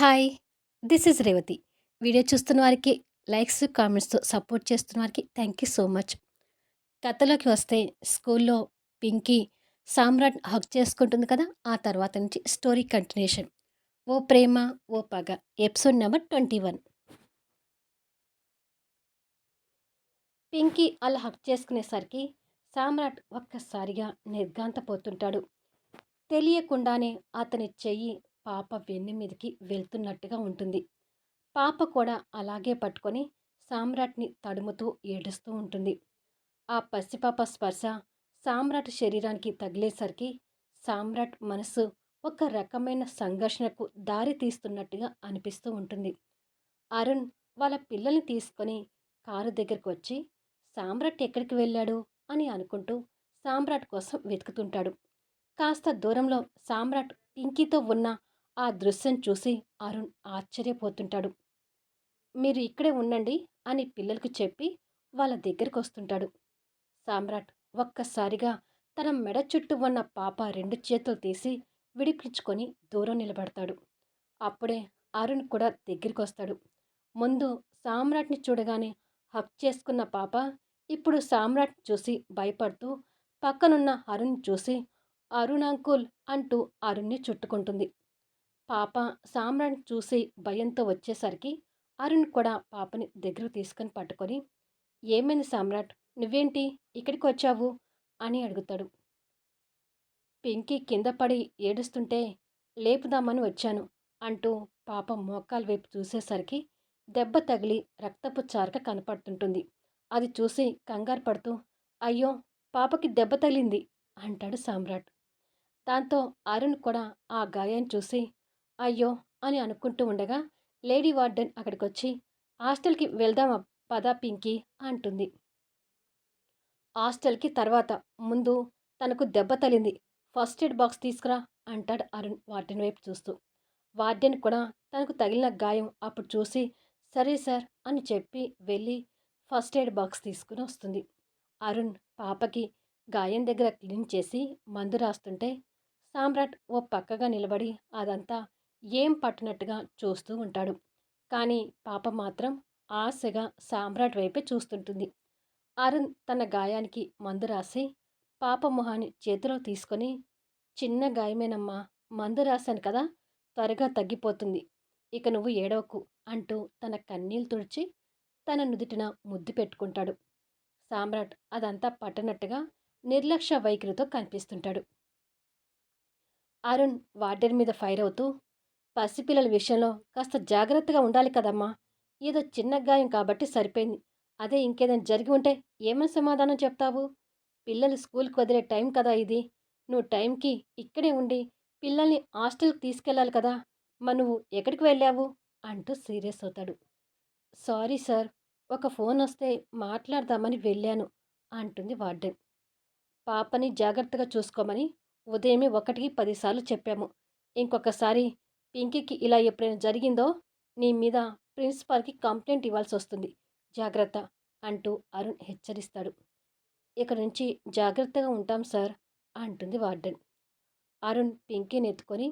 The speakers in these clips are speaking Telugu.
Hi! This is Revathi. Video చూస్తున్న వారికి లైక్స్, కామెంట్స్‌తో సపోర్ట్ చేస్తున్న వారికి థ్యాంక్ యూ సో మచ్. కథలోకి వస్తే స్కూల్లో పింకీ సామ్రాట్ హగ్ చేసుకుంటుంది కదా! ఆ తర్వాత నుంచి స్టోరీ కంటిన్యూషన్. 'ఓ ప్రేమ ఓ పగ' ఎపిసోడ్ నంబర్ 21. పింకీ అలా హగ్ చేసుకునేసరికి సామ్రాట్ ఒక్కసారిగా నిర్ఘాంతపోతుంటాడు. తెలియకుండానే అతని చెయ్యి పాప వెన్ను మీదకి వెళ్తున్నట్టుగా ఉంటుంది. పాప కూడా అలాగే పట్టుకొని సామ్రాట్ని తడుముతూ ఏడుస్తూ ఉంటుంది. ఆ పసిపాప స్పర్శ సామ్రాట్ శరీరానికి తగిలేసరికి సామ్రాట్ మనసు ఒక రకమైన సంఘర్షణకు దారి తీస్తున్నట్టుగా అనిపిస్తూ ఉంటుంది. అరుణ్ వాళ్ళ పిల్లల్ని తీసుకొని కారు దగ్గరికి వచ్చి సామ్రాట్ ఎక్కడికి వెళ్ళాడు అని అనుకుంటూ సామ్రాట్ కోసం వెతుకుతుంటాడు. కాస్త దూరంలో సామ్రాట్ పింకీతో ఉన్న ఆ దృశ్యం చూసి అరుణ్ ఆశ్చర్యపోతుంటాడు. మీరు ఇక్కడే ఉండండి అని పిల్లలకు చెప్పి వాళ్ళ దగ్గరికి వస్తుంటాడు. సామ్రాట్ ఒక్కసారిగా తన మెడ చుట్టూ ఉన్న పాప రెండు చేతులు తీసి విడిపించుకొని దూరం నిలబడతాడు. అప్పుడే అరుణ్ కూడా దగ్గరికి వస్తాడు. ముందు సామ్రాట్ని చూడగానే హక్ చేసుకున్న పాప ఇప్పుడు సామ్రాట్ చూసి భయపడుతూ పక్కనున్న అరుణ్ చూసి అరుణ్ అంకుల్ అంటూ అరుణ్ని చుట్టుకుంటుంది. పాప సామ్రాట్ చూసి భయంతో వచ్చేసరికి అరుణ్ కూడా పాపని దగ్గరకు తీసుకొని పట్టుకొని, ఏమైంది సామ్రాట్, నువ్వేంటి ఇక్కడికి వచ్చావు అని అడుగుతాడు. పింకీ కింద పడి ఏడుస్తుంటే లేపుదామని వచ్చాను అంటూ పాప మోకాల వైపు చూసేసరికి దెబ్బ తగిలి రక్తపు చారక కనపడుతుంటుంది. అది చూసి కంగారు పడుతూ, అయ్యో పాపకి దెబ్బ తగిలింది అంటాడు సామ్రాట్. దాంతో అరుణ్ కూడా ఆ గాయాన్ని చూసి అయ్యో అని అనుకుంటూ ఉండగా లేడీ వార్డెన్ అక్కడికొచ్చి హాస్టల్కి వెళ్దామా పదా పింకీ అంటుంది. హాస్టల్కి తర్వాత, ముందు తనకు దెబ్బ తగిలింది, ఫస్ట్ ఎయిడ్ బాక్స్ తీసుకురా అంటాడు అరుణ్ వార్డెన్ వైపు చూస్తూ. వార్డెన్ కూడా తనకు తగిలిన గాయం అప్పుడు చూసి సరే సార్ అని చెప్పి వెళ్ళి ఫస్ట్ ఎయిడ్ బాక్స్ తీసుకుని వస్తుంది. అరుణ్ పాపకి గాయం దగ్గర క్లీన్ చేసి మందు రాస్తుంటే సామ్రాట్ ఓ పక్కగా నిలబడి అదంతా ఏం పట్టనట్టుగా చూస్తూ ఉంటాడు. కానీ పాప మాత్రం ఆశగా సామ్రాట్ వైపే చూస్తుంటుంది. అరుణ్ తన గాయానికి మందు రాసి పాప మొహాన్ని చేతిలో తీసుకొని, చిన్న గాయమేనమ్మా, మందు రాశాను కదా, త్వరగా తగ్గిపోతుంది, ఇక నువ్వు ఏడవకు అంటూ తన కన్నీళ్లు తుడిచి తన నుదుటిన ముద్దు పెట్టుకుంటాడు. సామ్రాట్ అదంతా పట్టనట్టుగా నిర్లక్ష్య వైఖరితో కనిపిస్తుంటాడు. అరుణ్ వార్డెన్ మీద ఫైర్ అవుతూ, పసిపిల్లల విషయంలో కాస్త జాగ్రత్తగా ఉండాలి కదమ్మా, ఏదో చిన్న గాయం కాబట్టి సరిపోయింది, అదే ఇంకేదైనా జరిగి ఉంటే ఏమని సమాధానం చెప్తావు, పిల్లలు స్కూల్కి వదిలే టైం కదా ఇది, నువ్వు టైంకి ఇక్కడే ఉండి పిల్లల్ని హాస్టల్కి తీసుకెళ్ళాలి కదా, మరి నువ్వు ఎక్కడికి వెళ్ళావు అంటూ సీరియస్ అవుతాడు. సారీ సార్, ఒక ఫోన్ వస్తే మాట్లాడదామని వెళ్ళాను అంటుంది వార్డెన్. పాపని జాగ్రత్తగా చూసుకోమని ఉదయమే 1కి 10 సార్లు చెప్పాము, ఇంకొకసారి పింకీకి ఇలా ఎప్పుడైనా జరిగిందో నీ మీద ప్రిన్సిపాల్కి కంప్లైంట్ ఇవ్వాల్సి వస్తుంది, జాగ్రత్త అంటూ అరుణ్ హెచ్చరిస్తాడు. ఇక నుంచి జాగ్రత్తగా ఉంటాం సార్ అంటుంది వార్డెన్. అరుణ్ పింకీని ఎత్తుకొని,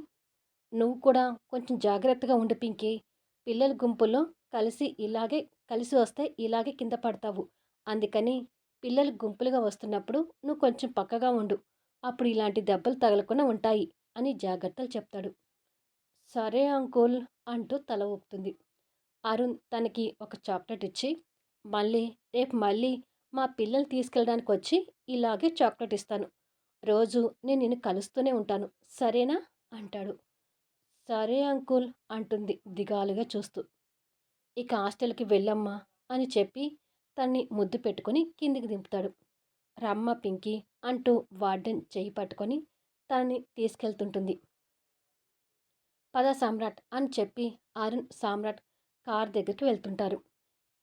నువ్వు కూడా కొంచెం జాగ్రత్తగా ఉండు పింకీ, పిల్లల గుంపుల్లో కలిసి వస్తే ఇలాగే కింద పడతావు, అందుకని పిల్లలు గుంపులుగా వస్తున్నప్పుడు నువ్వు కొంచెం పక్కగా ఉండు, అప్పుడు ఇలాంటి దెబ్బలు తగలకుండా ఉంటాయి అని జాగ్రత్తలు చెప్తాడు. సరే అంకుల్ అంటూ తల ఊపుతుంది. అరుణ్ తనకి ఒక చాక్లెట్ ఇచ్చి, రేపు మళ్ళీ మా పిల్లల్ని తీసుకెళ్ళడానికి వచ్చి ఇలాగే చాక్లెట్ ఇస్తాను, రోజు నేను నిన్ను కలుస్తూనే ఉంటాను, సరేనా అంటాడు. సరే అంకుల్ అంటుంది దిగాలుగా చూస్తూ. ఇక హాస్టల్కి వెళ్ళమ్మా అని చెప్పి తన్ని ముద్దు పెట్టుకొని కిందికి దింపుతాడు. రమ్మ పింకీ అంటూ వార్డెన్ చెయ్యి పట్టుకొని తనని తీసుకెళ్తుంటుంది. పద సామ్రాట్ అని చెప్పి అరుణ్ సామ్రాట్ కార్ దగ్గరికి వెళ్తుంటారు.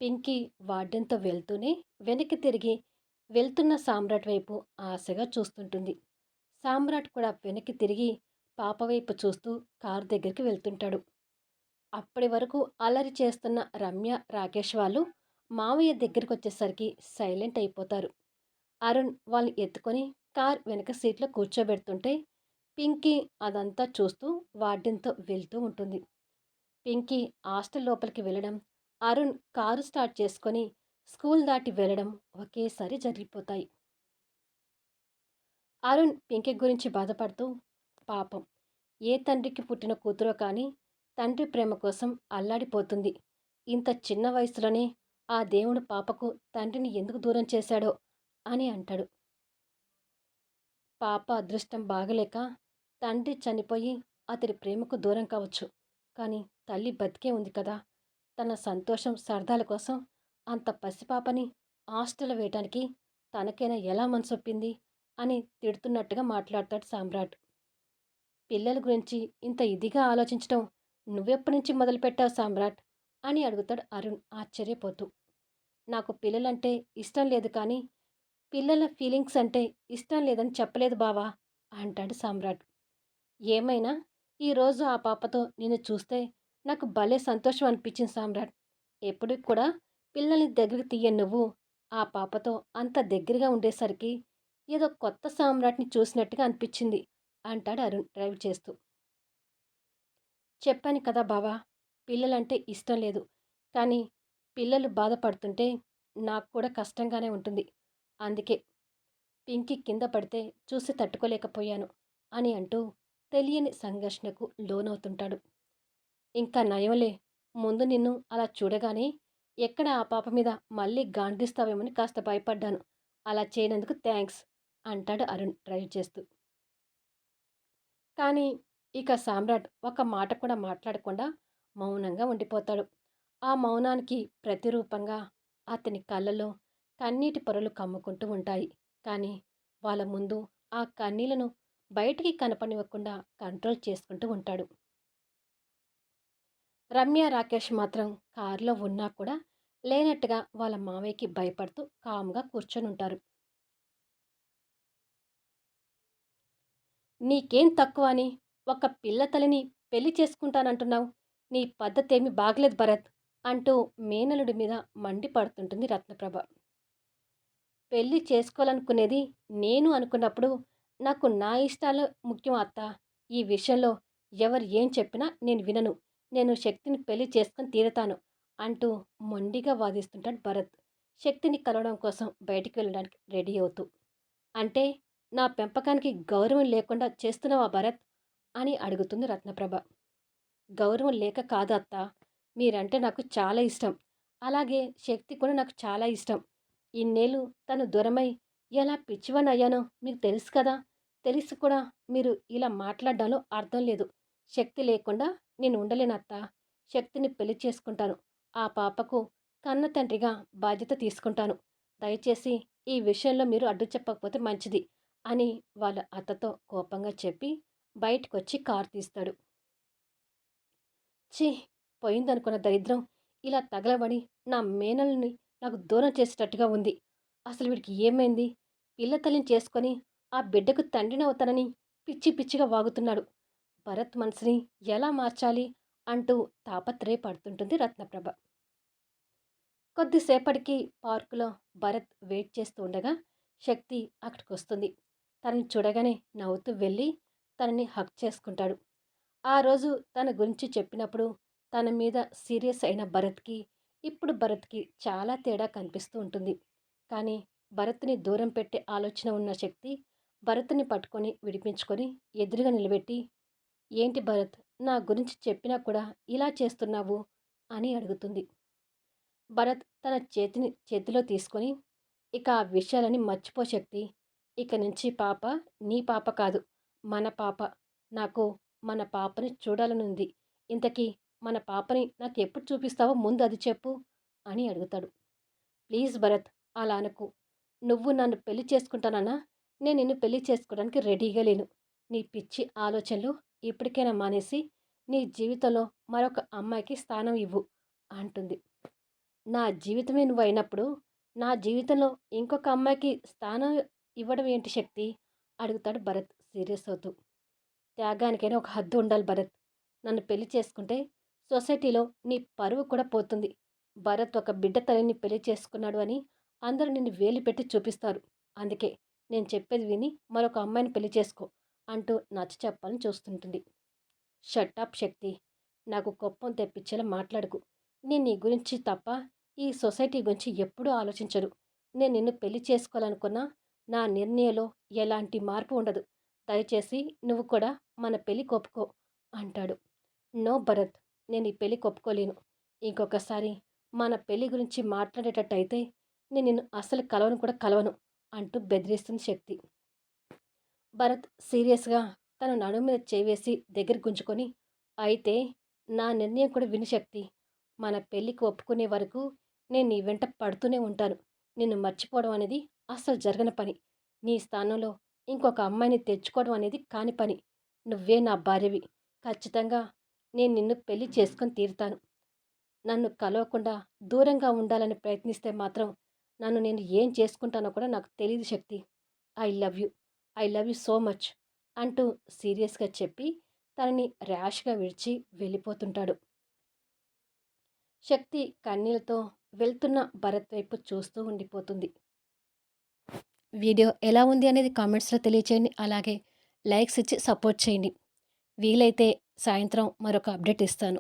పింకీ వార్డెన్తో వెళ్తూనే వెనక్కి తిరిగి వెళ్తున్న సామ్రాట్ వైపు ఆశగా చూస్తుంటుంది. సామ్రాట్ కూడా వెనక్కి తిరిగి పాప వైపు చూస్తూ కారు దగ్గరికి వెళ్తుంటాడు. అప్పటి వరకు అల్లరి చేస్తున్న రమ్య, రాకేష్ వాళ్ళు మావయ్య దగ్గరికి వచ్చేసరికి సైలెంట్ అయిపోతారు. అరుణ్ వాళ్ళని ఎత్తుకొని కార్ వెనక సీట్లో కూర్చోబెడుతుంటే పింకీ అదంతా చూస్తూ వార్డెన్తో వెళ్తూ ఉంటుంది. పింకీ హాస్టల్ లోపలికి వెళ్ళడం, అరుణ్ కారు స్టార్ట్ చేసుకొని స్కూల్ దాటి వెళ్ళడం ఒకేసారి జరిగిపోతాయి. అరుణ్ పింకీ గురించి బాధపడుతూ, పాపం ఏ తండ్రికి పుట్టిన కూతురో కానీ తండ్రి ప్రేమ కోసం అల్లాడిపోతుంది. ఇంత చిన్న వయసులోనే ఆ దేవుడు పాపకు తండ్రిని ఎందుకు దూరం చేశాడో అని అంటాడు. పాప అదృష్టం బాగలేక తండ్రి చనిపోయి అతడి ప్రేమకు దూరం కావచ్చు. కానీ తల్లి బతికే ఉంది కదా! తన సంతోషం సరదాల కోసం అంత పసిపాపని హాస్టల్లో వేయటానికి తనకైనా ఎలా మనసొప్పింది అని తిడుతున్నట్టుగా మాట్లాడతాడు సామ్రాట్. పిల్లల గురించి ఇంత ఇదిగా ఆలోచించటం నువ్వెప్పటి నుంచి మొదలుపెట్టావు సామ్రాట్ అని అడుగుతాడు అరుణ్ ఆశ్చర్యపోతూ. నాకు పిల్లలంటే ఇష్టం లేదు కానీ పిల్లల ఫీలింగ్స్ అంటే ఇష్టం లేదని చెప్పలేదు బావా అంటాడు సామ్రాట్. ఏమైనా ఈరోజు ఆ పాపతో నిన్ను చూస్తే నాకు భలే సంతోషం అనిపించింది సామ్రాట్. ఎప్పుడు కూడా పిల్లల్ని దగ్గరికి తీయని నువ్వు ఆ పాపతో అంత దగ్గరగా ఉండేసరికి ఏదో కొత్త సామ్రాట్ని చూసినట్టుగా అనిపించింది అంటాడు అరుణ్ డ్రైవ్ చేస్తూ. చెప్పాను కదా బావా, పిల్లలంటే ఇష్టం లేదు. కానీ పిల్లలు బాధపడుతుంటే నాకు కూడా కష్టంగానే ఉంటుంది. అందుకే పింకీ కింద పడితే చూసి తట్టుకోలేకపోయాను అని అంటూ తెలియని సంఘర్షణకు లోనవుతుంటాడు. ఇంకా నయంలే, ముందు నిన్ను అలా చూడగానే ఎక్కడ ఆ పాప మీద మళ్ళీ గాండ్రిస్తావేమని కాస్త భయపడ్డాను. అలా చేయనందుకు థ్యాంక్స్ అంటాడు అరుణ్ డ్రైవ్ చేస్తూ. కానీ ఇక సామ్రాట్ ఒక మాట కూడా మాట్లాడకుండా మౌనంగా ఉండిపోతాడు. ఆ మౌనానికి ప్రతిరూపంగా అతని కళ్ళలో కన్నీటి పొరలు కమ్ముకుంటూ ఉంటాయి. కానీ వాళ్ళ ముందు ఆ కన్నీళ్లను బయటికి కనపనివ్వకుండా కంట్రోల్ చేసుకుంటూ ఉంటాడు. రమ్య, రాకేష్ మాత్రం కారులో ఉన్నా కూడా లేనట్టుగా వాళ్ళ మావయ్యకి భయపడుతూ కామ్గా కూర్చొని ఉంటారు. నీకేం తక్కువ అని ఒక పిల్ల తల్లిని పెళ్లి చేసుకుంటానంటున్నావు? నీ పద్ధతేమీ బాగలేదు భరత్ అంటూ మేనలుడి మీద మండిపడుతుంటుంది రత్నప్రభ. పెళ్లి చేసుకోవాలనుకునేది నేను అనుకున్నప్పుడు నాకు నా ఇష్టాలు ముఖ్యం అత్త. ఈ విషయంలో ఎవరు ఏం చెప్పినా నేను వినను. నేను శక్తిని పెళ్లి చేసుకొని తీరతాను అంటూ మొండిగా వాదిస్తుంటాడు భరత్. శక్తిని కలవడం కోసం బయటికి వెళ్ళడానికి రెడీ అవుతూ. అంటే నా పెంపకానికి గౌరవం లేకుండా చేస్తున్నావా భరత్ అని అడుగుతుంది రత్నప్రభ. గౌరవం లేక కాదు అత్త, మీరంటే నాకు చాలా ఇష్టం. అలాగే శక్తి కూడా నాకు చాలా ఇష్టం. ఇన్నేళ్ళు తను దూరమై ఎలా పిచ్చివాణ్ణయ్యానో మీకు తెలుసు కదా! తెలిసి కూడా మీరు ఇలా మాట్లాడడంలో అర్థం లేదు. శక్తి లేకుండా నేను ఉండలేనత్తా. శక్తిని పెళ్లి చేసుకుంటాను. ఆ పాపకు కన్న తండ్రిగా బాధ్యత తీసుకుంటాను. దయచేసి ఈ విషయంలో మీరు అడ్డు చెప్పకపోతే మంచిది అని వాళ్ళ అత్తతో కోపంగా చెప్పి బయటకొచ్చి కారు తీస్తాడు. ఛీ! పోయిందనుకున్న దరిద్రం ఇలా తగలబడి నా మేనల్ని నాకు దూరం చేసేటట్టుగా ఉంది. అసలు వీడికి ఏమైంది? పిల్ల తల్లిని చేసుకొని ఆ బిడ్డకు తండ్రినవుతానని పిచ్చి పిచ్చిగా వాగుతున్నాడు. భరత్ మనసుని ఎలా మార్చాలి అంటూ తాపత్రయపడుతుంటుంది రత్నప్రభ. కొద్దిసేపటికి పార్కులో భరత్ వెయిట్ చేస్తూ ఉండగా శక్తి అక్కడికొస్తుంది. తనని చూడగానే నవ్వుతూ వెళ్ళి తనని హగ్ చేసుకుంటాడు. ఆ రోజు తన గురించి చెప్పినప్పుడు తన మీద సీరియస్ అయిన భరత్కి ఇప్పుడు భరత్కి చాలా తేడా కనిపిస్తూ ఉంటుంది. కానీ భరత్ని దూరం పెట్టే ఆలోచన ఉన్న శక్తి భరత్ని పట్టుకొని విడిపించుకొని ఎదురుగా నిలబెట్టి, ఏంటి భరత్, నా గురించి చెప్పినా కూడా ఇలా చేస్తున్నావు అని అడుగుతుంది. భరత్ తన చేతిని చేతిలో తీసుకొని, ఇక ఆ విషయాలని మర్చిపో శక్తి. ఇక నుంచి పాప నీ పాప కాదు, మన పాప. నాకు మన పాపని చూడాలనుంది. ఇంతకీ మన పాపని నాకెప్పుడు చూపిస్తావో ముందు అది చెప్పు అని అడుగుతాడు. ప్లీజ్ భరత్, అలా అనకు. నువ్వు నన్ను పెళ్లి చేసుకుంటానన్నా నేను నిన్ను పెళ్లి చేసుకోవడానికి రెడీగా లేను. నీ పిచ్చి ఆలోచనలు ఇప్పటికైనా మానేసి నీ జీవితంలో మరొక అమ్మాయికి స్థానం ఇవ్వు అంటుంది. నా జీవితమే నువ్వు అయినప్పుడు నా జీవితంలో ఇంకొక అమ్మాయికి స్థానం ఇవ్వడం ఏంటి శక్తి అడుగుతాడు భరత్ సీరియస్ అవుతూ. త్యాగానికైనా ఒక హద్దు ఉండాలి భరత్. నన్ను పెళ్లి చేసుకుంటే సొసైటీలో నీ పరువు కూడా పోతుంది. భరత్ ఒక బిడ్డ తల్లిని పెళ్లి చేసుకున్నాడు అని అందరూ నిన్ను వేలు పెట్టి చూపిస్తారు. అందుకే నేను చెప్పేది విని మరొక అమ్మాయిని పెళ్లి చేసుకో అంటూ నచ్చ చెప్పాలని చూస్తుంటుంది. షట్ అప్ శక్తి. నాకు కోపం తెప్పించేలా మాట్లాడకు. నేను నీ గురించి తప్ప ఈ సొసైటీ గురించి ఎప్పుడూ ఆలోచించను. నేను నిన్ను పెళ్లి చేసుకోవాలనుకున్నా నా నిర్ణయంలో ఎలాంటి మార్పు ఉండదు. దయచేసి నువ్వు కూడా మన పెళ్లికి ఒప్పుకో అంటాడు. నో భరత్, నేను ఈ పెళ్లికి ఒప్పుకోలేను. ఇంకొకసారి మన పెళ్లి గురించి మాట్లాడేటట్టయితే నేను నిన్ను అస్సలు కలవను కూడా కలవను అంటూ బెదిరిస్తుంది శక్తి. భరత్ సీరియస్‌గా తన నడుము మీద చేయి వేసి దగ్గర గుంజుకొని, అయితే నా నిర్ణయం కూడా విను శక్తి. మన పెళ్ళికి ఒప్పుకునే వరకు నేను నీ వెంట పడుతూనే ఉంటాను. నిన్ను మర్చిపోవడం అనేది అస్సలు జరగని పని. నీ స్థానంలో ఇంకొక అమ్మాయిని తెచ్చుకోవడం అనేది కాని పని. నువ్వే నా భార్యవి. ఖచ్చితంగా నేను నిన్ను పెళ్లి చేసుకొని తీరుతాను. నన్ను కలవకుండా దూరంగా ఉండాలని ప్రయత్నిస్తే మాత్రం నన్ను నేను ఏం చేసుకుంటానో కూడా నాకు తెలీదు Shakti. I love you. I love you so much అంటూ సీరియస్‌గా చెప్పి తనని ర్యాష్‌గా విడిచి వెళ్ళిపోతుంటాడు. శక్తి కన్నీళ్లతో వెళ్తున్న భరత్ వైపు చూస్తూ ఉండిపోతుంది. వీడియో ఎలా ఉంది అనేది కామెంట్స్‌లో తెలియచేయండి. అలాగే లైక్స్ ఇచ్చి సపోర్ట్ చేయండి. వీలైతే సాయంత్రం మరొక అప్డేట్ ఇస్తాను.